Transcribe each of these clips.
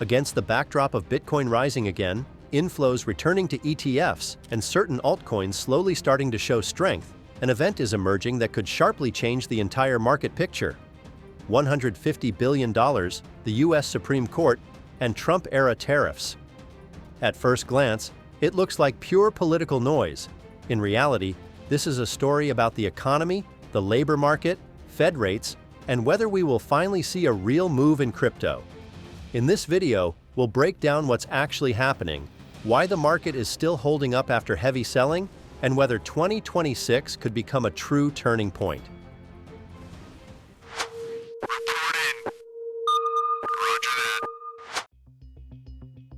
Against the backdrop of Bitcoin rising again, inflows returning to ETFs, and certain altcoins slowly starting to show strength, an event is emerging that could sharply change the entire market picture. $150 billion, the U.S. Supreme Court, and Trump-era tariffs. At first glance, it looks like pure political noise. In reality, this is a story about the economy, the labor market, Fed rates, and whether we will finally see a real move in crypto. In this video, we'll break down what's actually happening, why the market is still holding up after heavy selling, and whether 2026 could become a true turning point.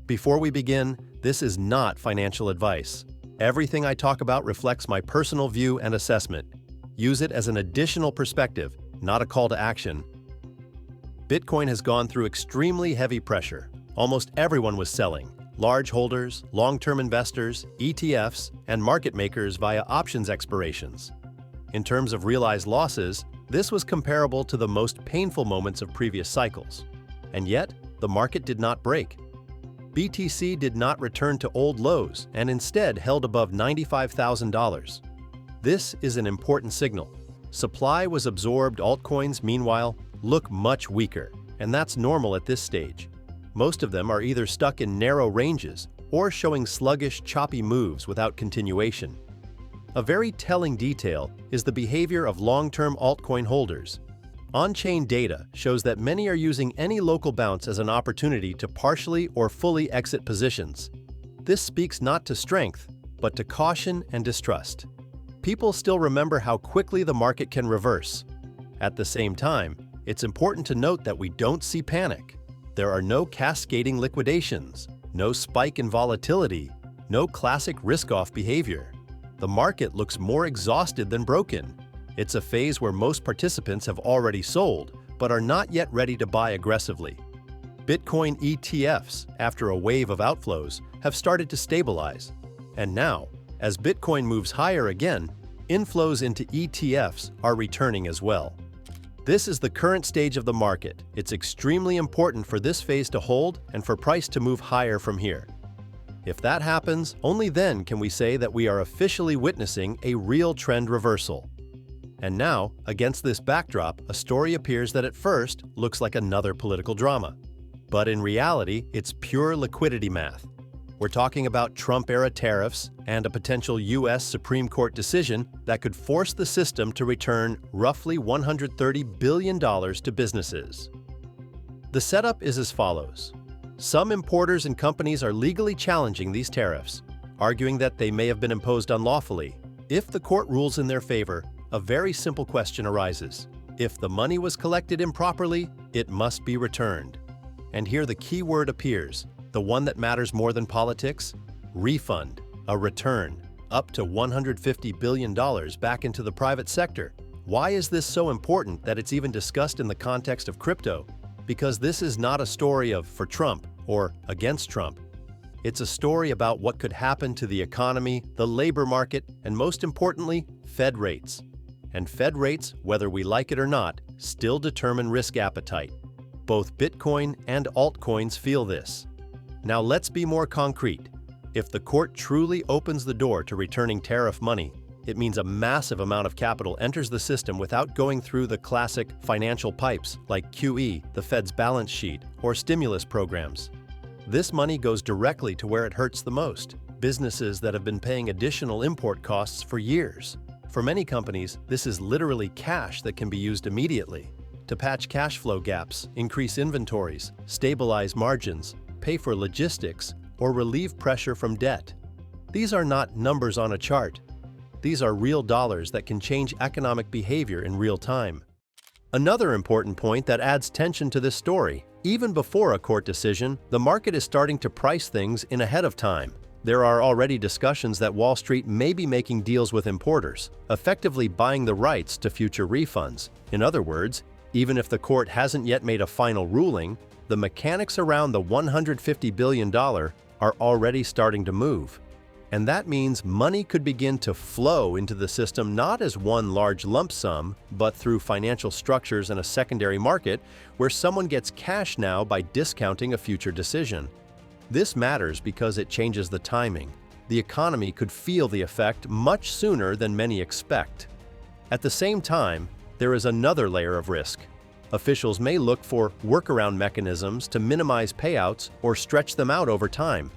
Before we begin, this is not financial advice. Everything I talk about reflects my personal view and assessment. Use it as an additional perspective, not a call to action. Bitcoin has gone through extremely heavy pressure. Almost everyone was selling. Large holders, long-term investors, ETFs, and market makers via options expirations. In terms of realized losses, this was comparable to the most painful moments of previous cycles. And yet, the market did not break. BTC did not return to old lows and instead held above $95,000. This is an important signal. Supply was absorbed. Altcoins, meanwhile, look much weaker, and that's normal at this stage. Most of them are either stuck in narrow ranges or showing sluggish, choppy moves without continuation. A very telling detail is the behavior of long-term altcoin holders. On-chain data shows that many are using any local bounce as an opportunity to partially or fully exit positions. This speaks not to strength, but to caution and distrust. People still remember how quickly the market can reverse. At the same time, it's important to note that we don't see panic. There are no cascading liquidations, no spike in volatility, no classic risk-off behavior. The market looks more exhausted than broken. It's a phase where most participants have already sold, but are not yet ready to buy aggressively. Bitcoin ETFs, after a wave of outflows, have started to stabilize. And now, as Bitcoin moves higher again, inflows into ETFs are returning as well. This is the current stage of the market. It's extremely important for this phase to hold and for price to move higher from here. If that happens, only then can we say that we are officially witnessing a real trend reversal. And now, against this backdrop, a story appears that at first looks like another political drama. But in reality, it's pure liquidity math. We're talking about Trump-era tariffs and a potential U.S. Supreme Court decision that could force the system to return roughly $130 billion to businesses. The setup is as follows. Some importers and companies are legally challenging these tariffs, arguing that they may have been imposed unlawfully. If the court rules in their favor, a very simple question arises. If the money was collected improperly, it must be returned. And here the key word appears, the one that matters more than politics: refund, a return, up to $150 billion back into the private sector. Why is this so important that it's even discussed in the context of crypto? Because this is not a story of for Trump or against Trump. It's a story about what could happen to the economy, the labor market, and most importantly, Fed rates. And Fed rates, whether we like it or not, still determine risk appetite. Both Bitcoin and altcoins feel this. Now let's be more concrete. If the court truly opens the door to returning tariff money, it means a massive amount of capital enters the system without going through the classic financial pipes like QE, the Fed's balance sheet, or stimulus programs. This money goes directly to where it hurts the most, businesses that have been paying additional import costs for years. For many companies, this is literally cash that can be used immediately to patch cash flow gaps, increase inventories, stabilize margins, pay for logistics, or relieve pressure from debt. These are not numbers on a chart. These are real dollars that can change economic behavior in real time. Another important point that adds tension to this story: even before a court decision, the market is starting to price things in ahead of time. There are already discussions that Wall Street may be making deals with importers, effectively buying the rights to future refunds. In other words, even if the court hasn't yet made a final ruling, the mechanics around the $150 billion are already starting to move. And that means money could begin to flow into the system not as one large lump sum, but through financial structures and a secondary market where someone gets cash now by discounting a future decision. This matters because it changes the timing. The economy could feel the effect much sooner than many expect. At the same time, there is another layer of risk. Officials may look for workaround mechanisms to minimize payouts or stretch them out over time.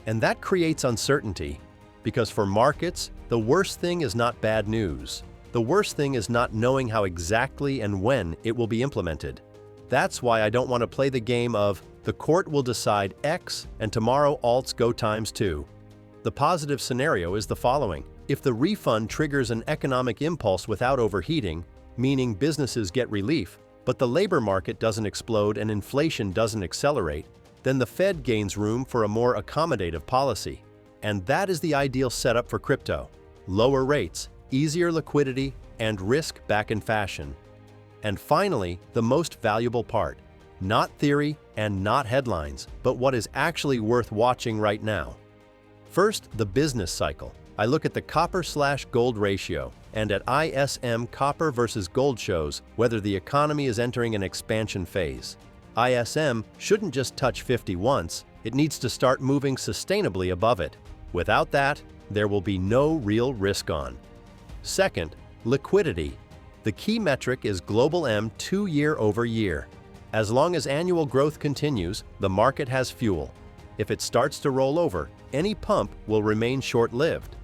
And that creates uncertainty, because for markets, the worst thing is not bad news. The worst thing is not knowing how exactly and when it will be implemented. That's why I don't want to play the game of the court will decide X and tomorrow alts go times 2. The positive scenario is the following. If the refund triggers an economic impulse without overheating, meaning businesses get relief, but the labor market doesn't explode and inflation doesn't accelerate, then the Fed gains room for a more accommodative policy. And that is the ideal setup for crypto. Lower rates, easier liquidity, and risk back in fashion. And finally, the most valuable part. Not theory and not headlines, but what is actually worth watching right now. First, the business cycle. I look at the copper/gold ratio, and at ISM copper versus gold shows whether the economy is entering an expansion phase. ISM shouldn't just touch 50 once, it needs to start moving sustainably above it. Without that, there will be no real risk on. Second, liquidity. The key metric is global M 2 year over year. As long as annual growth continues, the market has fuel. If it starts to roll over, any pump will remain short-lived.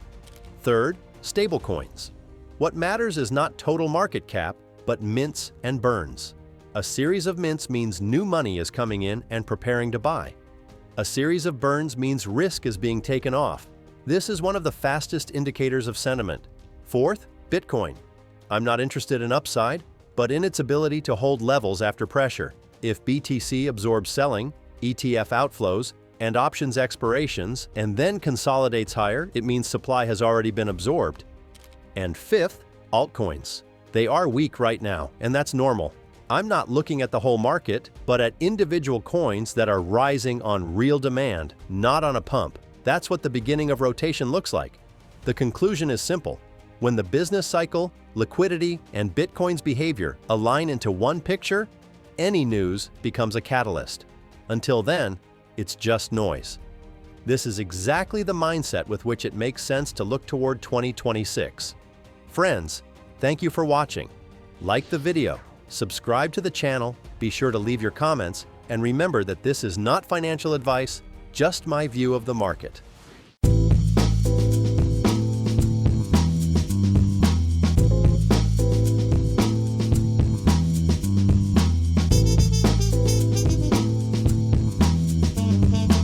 Third, stablecoins. What matters is not total market cap, but mints and burns. A series of mints means new money is coming in and preparing to buy. A series of burns means risk is being taken off. This is one of the fastest indicators of sentiment. Fourth, Bitcoin. I'm not interested in upside, but in its ability to hold levels after pressure. If BTC absorbs selling, ETF outflows, and options expirations, and then consolidates higher, it means supply has already been absorbed. And fifth, altcoins. They are weak right now, and that's normal. I'm not looking at the whole market, but at individual coins that are rising on real demand, not on a pump. That's what the beginning of rotation looks like. The conclusion is simple. When the business cycle, liquidity, and Bitcoin's behavior align into one picture, any news becomes a catalyst. Until then, it's just noise. This is exactly the mindset with which it makes sense to look toward 2026. Friends, thank you for watching. Like the video, subscribe to the channel, be sure to leave your comments, and remember that this is not financial advice, just my view of the market.